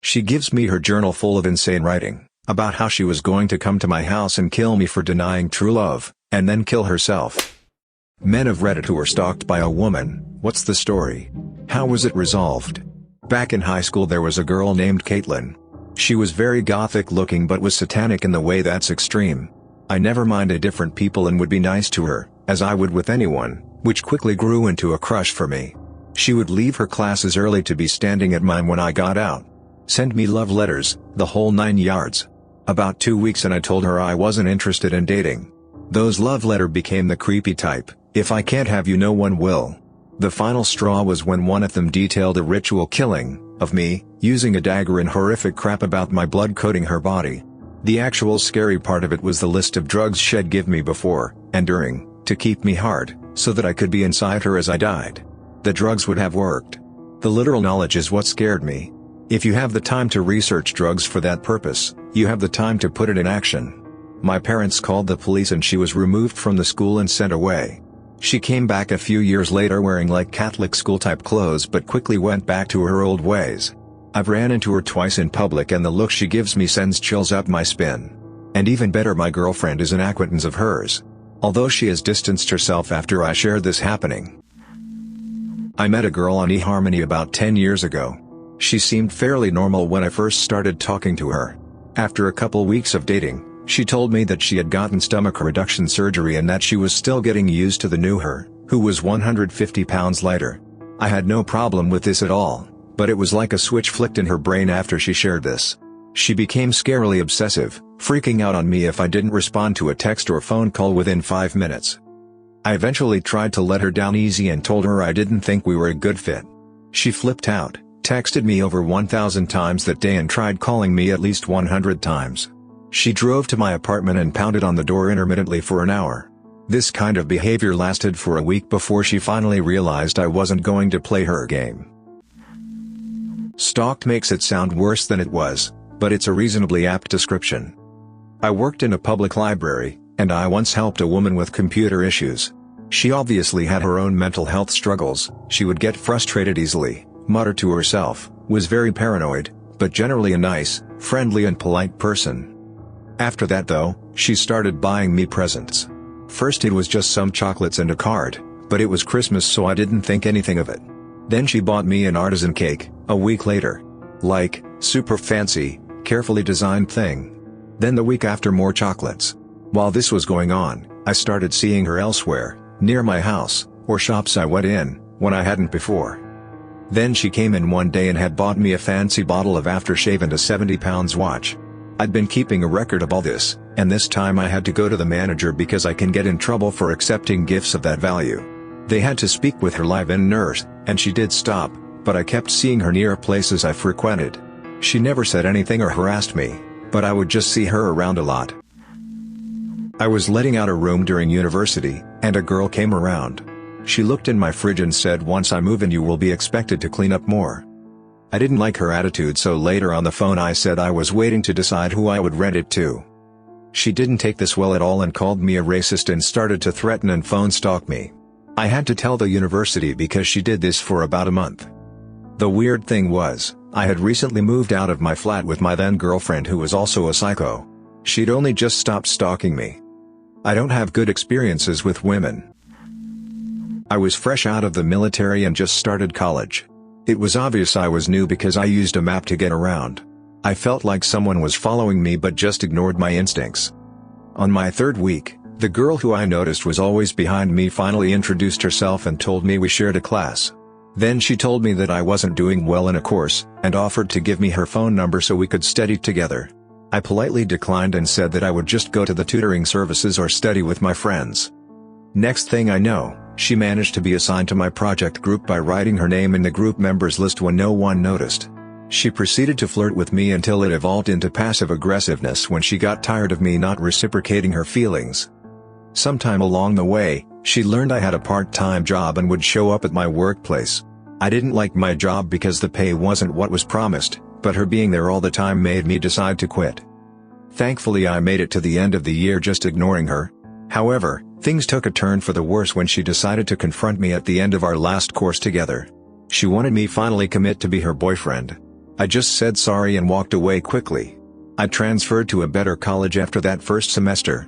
She gives me her journal full of insane writing, about how she was going to come to my house and kill me for denying true love, and then kill herself. Men of Reddit who were stalked by a woman, what's the story? How was it resolved? Back in high school there was a girl named Caitlin. She was very gothic looking but was satanic in the way that's extreme. I never minded different people and would be nice to her, as I would with anyone, which quickly grew into a crush for me. She would leave her classes early to be standing at mine when I got out. Send me love letters, the whole 9 yards. About 2 weeks and I told her I wasn't interested in dating. Those love letter became the creepy type, if I can't have you no one will. The final straw was when one of them detailed a ritual killing of me, using a dagger and horrific crap about my blood coating her body. The actual scary part of it was the list of drugs she'd give me before and during, to keep me hard, so that I could be inside her as I died. The drugs would have worked. The literal knowledge is what scared me. If you have the time to research drugs for that purpose, you have the time to put it in action. My parents called the police and she was removed from the school and sent away. She came back a few years later wearing like Catholic school type clothes but quickly went back to her old ways. I've ran into her twice in public and the look she gives me sends chills up my spine. And even better, my girlfriend is an acquaintance of hers. Although she has distanced herself after I shared this happening. I met a girl on eHarmony about 10 years ago. She seemed fairly normal when I first started talking to her. After a couple weeks of dating, she told me that she had gotten stomach reduction surgery and that she was still getting used to the new her, who was 150 pounds lighter. I had no problem with this at all, but it was like a switch flicked in her brain after she shared this. She became scarily obsessive, freaking out on me if I didn't respond to a text or phone call within 5 minutes. I eventually tried to let her down easy and told her I didn't think we were a good fit. She flipped out, texted me over 1,000 times that day and tried calling me at least 100 times. She drove to my apartment and pounded on the door intermittently for an hour. This kind of behavior lasted for a week before she finally realized I wasn't going to play her game. Stalked makes it sound worse than it was, but it's a reasonably apt description. I worked in a public library, and I once helped a woman with computer issues. She obviously had her own mental health struggles. She would get frustrated easily, mutter to herself, was very paranoid, but generally a nice, friendly and polite person. After that though, she started buying me presents. First it was just some chocolates and a card, but it was Christmas so I didn't think anything of it. Then she bought me an artisan cake, a week later. Like, super fancy, carefully designed thing. Then the week after more chocolates. While this was going on, I started seeing her elsewhere, near my house, or shops I went in, when I hadn't before. Then she came in one day and had bought me a fancy bottle of aftershave and a 70-pound watch. I'd been keeping a record of all this, and this time I had to go to the manager because I can get in trouble for accepting gifts of that value. They had to speak with her live-in nurse, and she did stop, but I kept seeing her near places I frequented. She never said anything or harassed me, but I would just see her around a lot. I was letting out a room during university, and a girl came around. She looked in my fridge and said, "Once I move in you will be expected to clean up more." I didn't like her attitude, so later on the phone I said I was waiting to decide who I would rent it to. She didn't take this well at all and called me a racist and started to threaten and phone stalk me. I had to tell the university because she did this for about a month. The weird thing was, I had recently moved out of my flat with my then girlfriend who was also a psycho. She'd only just stopped stalking me. I don't have good experiences with women. I was fresh out of the military and just started college. It was obvious I was new because I used a map to get around. I felt like someone was following me but just ignored my instincts. On my third week, the girl who I noticed was always behind me finally introduced herself and told me we shared a class. Then she told me that I wasn't doing well in a course, and offered to give me her phone number so we could study together. I politely declined and said that I would just go to the tutoring services or study with my friends. Next thing I know, she managed to be assigned to my project group by writing her name in the group members list when no one noticed. She proceeded to flirt with me until it evolved into passive aggressiveness when she got tired of me not reciprocating her feelings. Sometime along the way, she learned I had a part-time job and would show up at my workplace. I didn't like my job because the pay wasn't what was promised, but her being there all the time made me decide to quit. Thankfully I made it to the end of the year just ignoring her. However, things took a turn for the worse when she decided to confront me at the end of our last course together. She wanted me finally commit to be her boyfriend. I just said sorry and walked away quickly. I transferred to a better college after that first semester.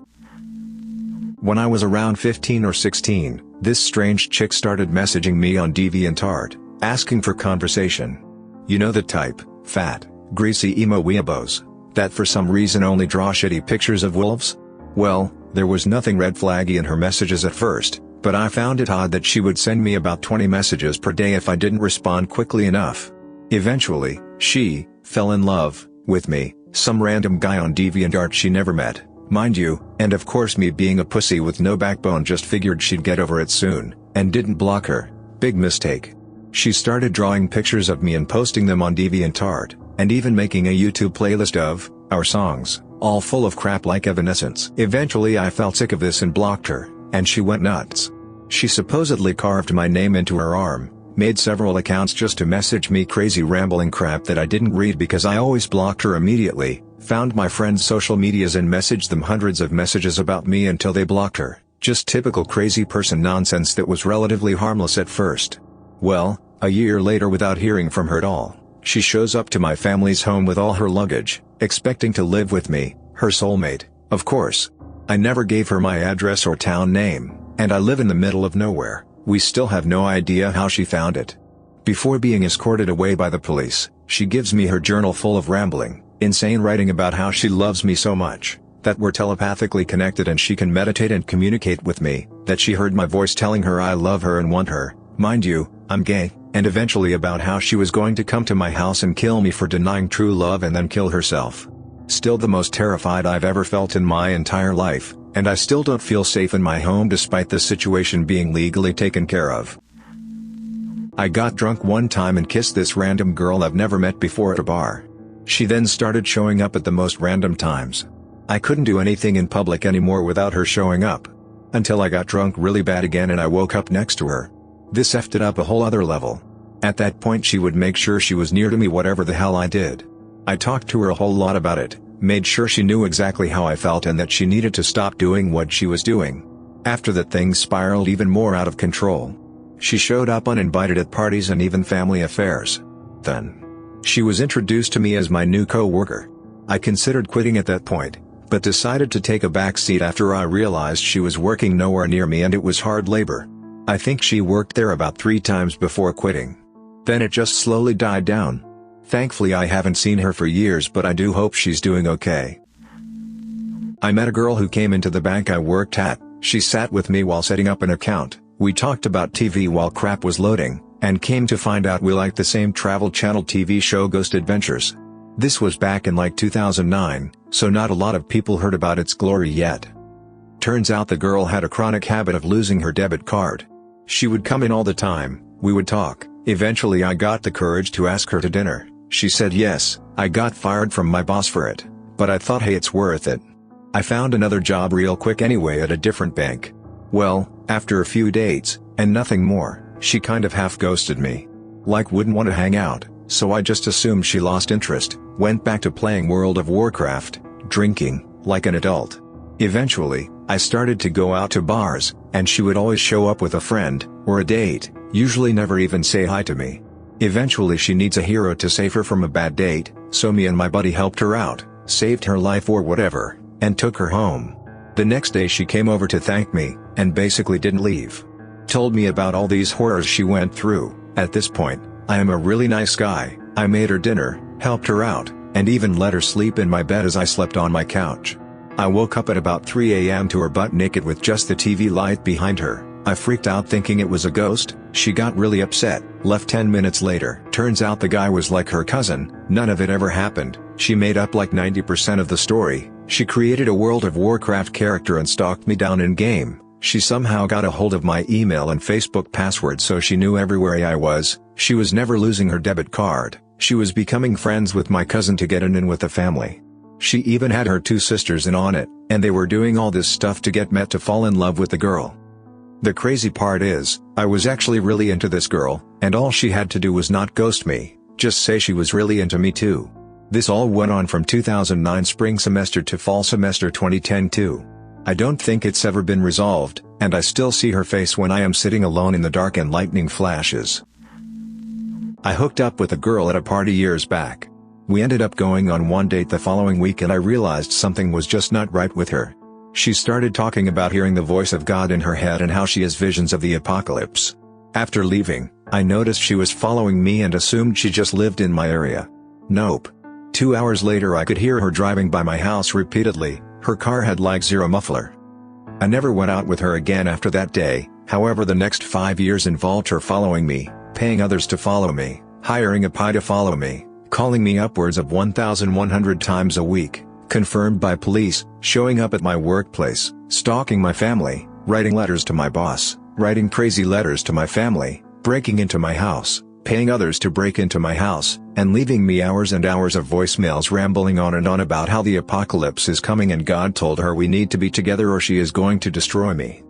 When I was around 15 or 16, this strange chick started messaging me on DeviantArt, asking for conversation. You know the type, fat, greasy emo weeaboos, that for some reason only draw shitty pictures of wolves? Well, there was nothing red flaggy in her messages at first, but I found it odd that she would send me about 20 messages per day if I didn't respond quickly enough. Eventually, she fell in love with me, some random guy on DeviantArt she never met, mind you, and of course me being a pussy with no backbone just figured she'd get over it soon, and didn't block her. Big mistake. She started drawing pictures of me and posting them on DeviantArt, and even making a YouTube playlist of our songs, all full of crap like Evanescence. Eventually I felt sick of this and blocked her, and she went nuts. She supposedly carved my name into her arm, made several accounts just to message me crazy rambling crap that I didn't read because I always blocked her immediately, found my friends' social medias and messaged them hundreds of messages about me until they blocked her. Just typical crazy person nonsense that was relatively harmless at first. Well, a year later, without hearing from her at all, she shows up to my family's home with all her luggage, expecting to live with me, her soulmate, of course. I never gave her my address or town name, and I live in the middle of nowhere. We still have no idea how she found it. Before being escorted away by the police, she gives me her journal full of rambling, insane writing about how she loves me so much, that we're telepathically connected and she can meditate and communicate with me, that she heard my voice telling her I love her and want her, mind you, I'm gay, and eventually about how she was going to come to my house and kill me for denying true love and then kill herself. Still the most terrified I've ever felt in my entire life, and I still don't feel safe in my home despite this situation being legally taken care of. I got drunk one time and kissed this random girl I've never met before at a bar. She then started showing up at the most random times. I couldn't do anything in public anymore without her showing up. Until I got drunk really bad again and I woke up next to her. This effed it up a whole other level. At that point she would make sure she was near to me whatever the hell I did. I talked to her a whole lot about it, made sure she knew exactly how I felt and that she needed to stop doing what she was doing. After that, things spiraled even more out of control. She showed up uninvited at parties and even family affairs. Then, she was introduced to me as my new co-worker. I considered quitting at that point, but decided to take a back seat after I realized she was working nowhere near me and it was hard labor. I think she worked there about 3 times before quitting. Then it just slowly died down. Thankfully I haven't seen her for years, but I do hope she's doing okay. I met a girl who came into the bank I worked at. She sat with me while setting up an account. We talked about TV while crap was loading, and came to find out we liked the same Travel Channel TV show Ghost Adventures. This was back in like 2009, so not a lot of people heard about its glory yet. Turns out the girl had a chronic habit of losing her debit card. She would come in all the time, we would talk. Eventually I got the courage to ask her to dinner. She said yes. I got fired from my boss for it, but I thought hey, it's worth it. I found another job real quick anyway at a different bank. Well, after a few dates, and nothing more, she kind of half ghosted me. Like wouldn't want to hang out, so I just assumed she lost interest, went back to playing World of Warcraft, drinking, like an adult. Eventually, I started to go out to bars, and she would always show up with a friend, or a date, usually never even say hi to me. Eventually she needs a hero to save her from a bad date, so me and my buddy helped her out, saved her life or whatever, and took her home. The next day she came over to thank me, and basically didn't leave. Told me about all these horrors she went through. At this point, I am a really nice guy. I made her dinner, helped her out, and even let her sleep in my bed as I slept on my couch. I woke up at about 3 a.m. to her butt naked with just the TV light behind her. I freaked out thinking it was a ghost. She got really upset, left 10 minutes later. Turns out the guy was like her cousin. None of it ever happened. She made up like 90% of the story. She created a World of Warcraft character and stalked me down in game. She somehow got a hold of my email and Facebook password so she knew everywhere I was. She was never losing her debit card. She was becoming friends with my cousin to get in with the family. She even had her 2 sisters in on it, and they were doing all this stuff to get Matt to fall in love with the girl. The crazy part is, I was actually really into this girl, and all she had to do was not ghost me, just say she was really into me too. This all went on from 2009 spring semester to fall semester 2010 too. I don't think it's ever been resolved, and I still see her face when I am sitting alone in the dark and lightning flashes. I hooked up with a girl at a party years back. We ended up going on one date the following week and I realized something was just not right with her. She started talking about hearing the voice of God in her head and how she has visions of the apocalypse. After leaving, I noticed she was following me and assumed she just lived in my area. Nope. 2 hours later I could hear her driving by my house repeatedly. Her car had like zero muffler. I never went out with her again after that day. However, the next 5 years involved her following me, paying others to follow me, hiring a PI to follow me, calling me upwards of 1,100 times a week, confirmed by police, showing up at my workplace, stalking my family, writing letters to my boss, writing crazy letters to my family, breaking into my house, paying others to break into my house, and leaving me hours and hours of voicemails rambling on and on about how the apocalypse is coming and God told her we need to be together or she is going to destroy me.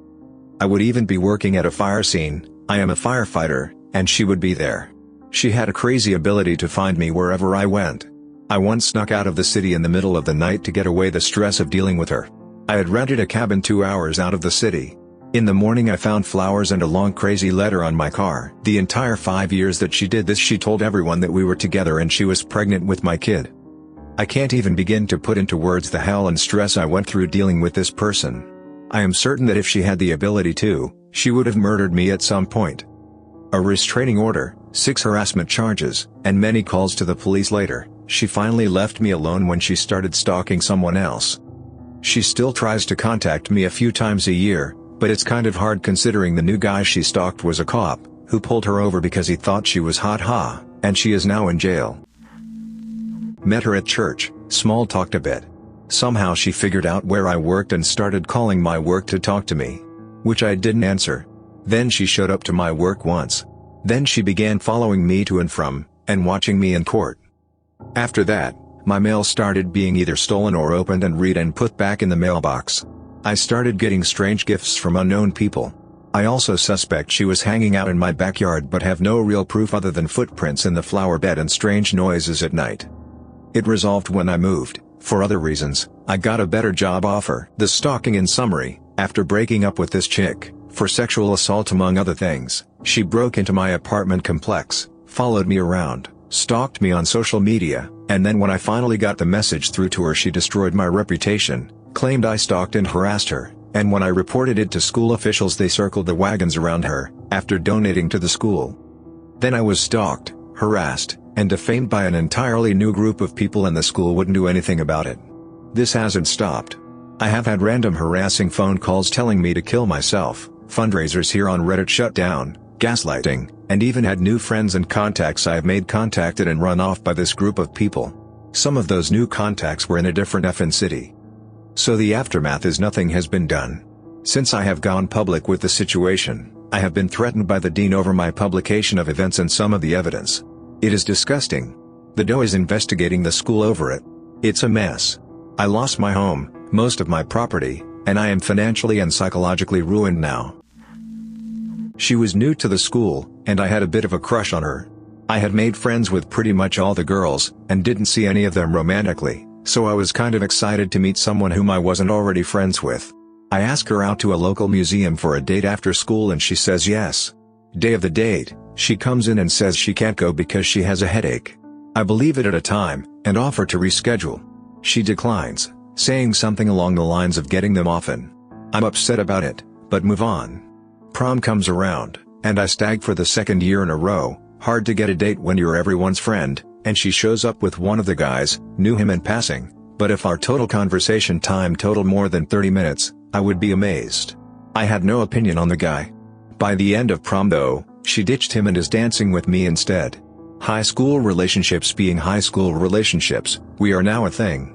I would even be working at a fire scene, I am a firefighter, and she would be there. She had a crazy ability to find me wherever I went. I once snuck out of the city in the middle of the night to get away the stress of dealing with her. I had rented a cabin 2 hours out of the city. In the morning I found flowers and a long crazy letter on my car. The entire 5 years that she did this she told everyone that we were together and she was pregnant with my kid. I can't even begin to put into words the hell and stress I went through dealing with this person. I am certain that if she had the ability to, she would have murdered me at some point. A restraining order, 6 harassment charges, and many calls to the police later, she finally left me alone when she started stalking someone else. She still tries to contact me a few times a year, but it's kind of hard considering the new guy she stalked was a cop, who pulled her over because he thought she was hot, and she is now in jail. Met her at church, small talked a bit. Somehow she figured out where I worked and started calling my work to talk to me. Which I didn't answer. Then she showed up to my work once. Then she began following me to and from, and watching me in court. After that, my mail started being either stolen or opened and read and put back in the mailbox. I started getting strange gifts from unknown people. I also suspect she was hanging out in my backyard but have no real proof other than footprints in the flower bed and strange noises at night. It resolved when I moved. For other reasons, I got a better job offer. The stalking in summary, after breaking up with this chick, for sexual assault among other things, she broke into my apartment complex, followed me around, stalked me on social media, and then when I finally got the message through to her she destroyed my reputation, claimed I stalked and harassed her, and when I reported it to school officials they circled the wagons around her, after donating to the school. Then I was stalked, harassed, and defamed by an entirely new group of people and the school wouldn't do anything about it. This hasn't stopped. I have had random harassing phone calls telling me to kill myself, fundraisers here on Reddit shut down, gaslighting, and even had new friends and contacts I have made contacted and run off by this group of people. Some of those new contacts were in a different effing city. So the aftermath is nothing has been done. Since I have gone public with the situation, I have been threatened by the dean over my publication of events and some of the evidence. It is disgusting. The DOE is investigating the school over it. It's a mess. I lost my home, most of my property, and I am financially and psychologically ruined now. She was new to the school, and I had a bit of a crush on her. I had made friends with pretty much all the girls, and didn't see any of them romantically, so I was kind of excited to meet someone whom I wasn't already friends with. I asked her out to a local museum for a date after school and she says yes. Day of the date, she comes in and says she can't go because she has a headache. I believe it at a time, and offer to reschedule. She declines, saying something along the lines of getting them often. I'm upset about it, but move on. Prom comes around, and I stag for the 2nd year in a row. Hard to get a date when you're everyone's friend, and she shows up with one of the guys, knew him in passing, but if our total conversation time totaled more than 30 minutes, I would be amazed. I had no opinion on the guy. By the end of prom though, she ditched him and is dancing with me instead. High school relationships being high school relationships, we are now a thing.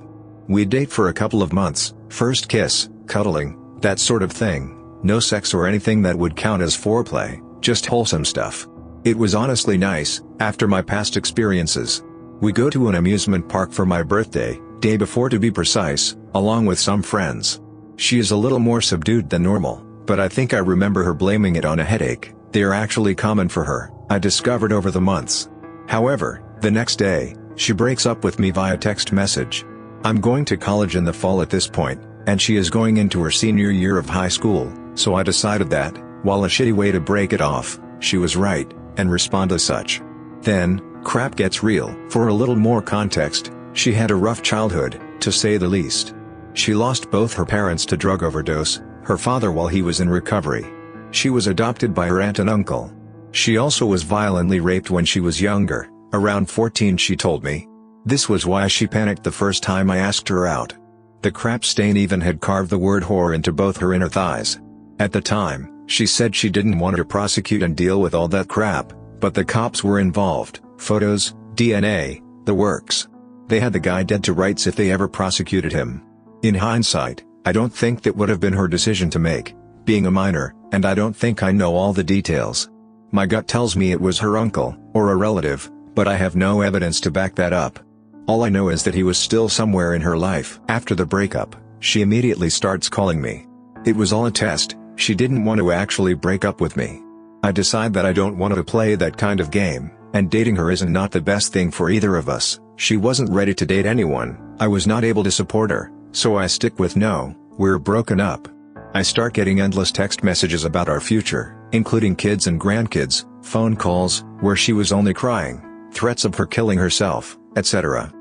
We date for a couple of months, first kiss, cuddling, that sort of thing, no sex or anything that would count as foreplay, just wholesome stuff. It was honestly nice, after my past experiences. We go to an amusement park for my birthday, day before to be precise, along with some friends. She is a little more subdued than normal, but I think I remember her blaming it on a headache. They are actually common for her, I discovered over the months. However, the next day, she breaks up with me via text message. I'm going to college in the fall at this point, and she is going into her senior year of high school, so I decided that, while a shitty way to break it off, she was right, and respond as such. Then, crap gets real. For a little more context, she had a rough childhood, to say the least. She lost both her parents to drug overdose, her father while he was in recovery. She was adopted by her aunt and uncle. She also was violently raped when she was younger, around 14 she told me. This was why she panicked the first time I asked her out. The crap stain even had carved the word whore into both her inner thighs. At the time, she said she didn't want to prosecute and deal with all that crap, but the cops were involved, photos, DNA, the works. They had the guy dead to rights if they ever prosecuted him. In hindsight, I don't think that would have been her decision to make, being a minor, and I don't think I know all the details. My gut tells me it was her uncle, or a relative, but I have no evidence to back that up. All I know is that he was still somewhere in her life. After the breakup, she immediately starts calling me. It was all a test, she didn't want to actually break up with me. I decide that I don't want to play that kind of game, and dating her isn't not the best thing for either of us. She wasn't ready to date anyone, I was not able to support her, so I stick with no, we're broken up. I start getting endless text messages about our future, including kids and grandkids, phone calls, where she was only crying, threats of her killing herself, etc.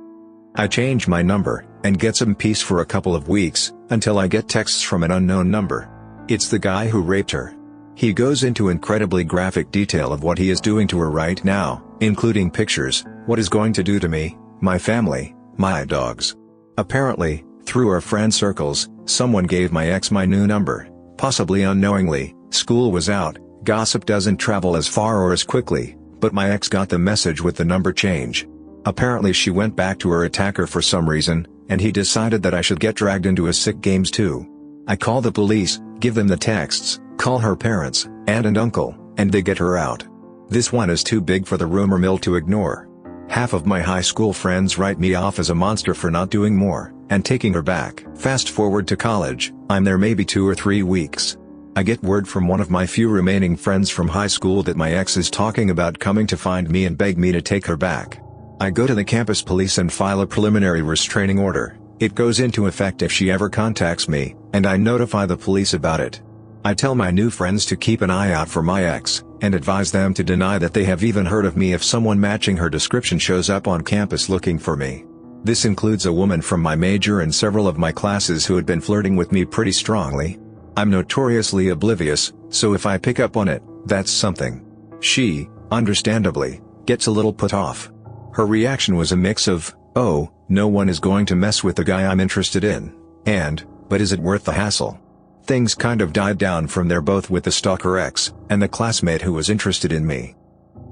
I change my number, and get some peace for a couple of weeks, until I get texts from an unknown number. It's the guy who raped her. He goes into incredibly graphic detail of what he is doing to her right now, including pictures, what he's going to do to me, my family, my dogs. Apparently, through our friend circles, someone gave my ex my new number, possibly unknowingly. School was out, gossip doesn't travel as far or as quickly, but my ex got the message with the number change. Apparently she went back to her attacker for some reason, and he decided that I should get dragged into his sick games too. I call the police, give them the texts, call her parents, aunt and uncle, and they get her out. This one is too big for the rumor mill to ignore. Half of my high school friends write me off as a monster for not doing more, and taking her back. Fast forward to college, I'm there maybe 2 or 3 weeks. I get word from one of my few remaining friends from high school that my ex is talking about coming to find me and beg me to take her back. I go to the campus police and file a preliminary restraining order. It goes into effect if she ever contacts me, and I notify the police about it. I tell my new friends to keep an eye out for my ex, and advise them to deny that they have even heard of me if someone matching her description shows up on campus looking for me. This includes a woman from my major and several of my classes who had been flirting with me pretty strongly. I'm notoriously oblivious, so if I pick up on it, that's something. She, understandably, gets a little put off. Her reaction was a mix of, oh, no one is going to mess with the guy I'm interested in, and, but is it worth the hassle? Things kind of died down from there both with the stalker ex, and the classmate who was interested in me.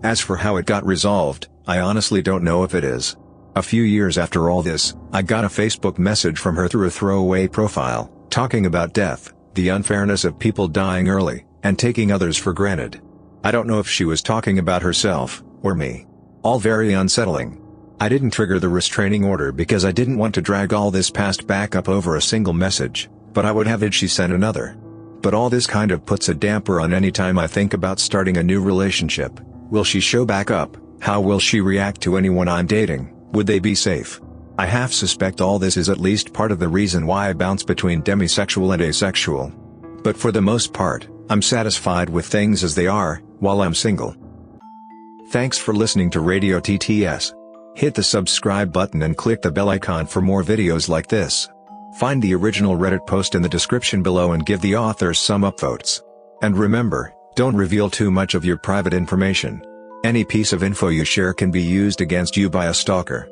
As for how it got resolved, I honestly don't know if it is. A few years after all this, I got a Facebook message from her through a throwaway profile, talking about death, the unfairness of people dying early, and taking others for granted. I don't know if she was talking about herself, or me. All very unsettling. I didn't trigger the restraining order because I didn't want to drag all this past back up over a single message, but I would have had she sent another. But all this kind of puts a damper on any time I think about starting a new relationship. Will she show back up? How will she react to anyone I'm dating? Would they be safe? I half suspect all this is at least part of the reason why I bounce between demisexual and asexual. But for the most part, I'm satisfied with things as they are, while I'm single. Thanks for listening to Radio TTS. Hit the subscribe button and click the bell icon for more videos like this. Find the original Reddit post in the description below and give the authors some upvotes. And remember, don't reveal too much of your private information. Any piece of info you share can be used against you by a stalker.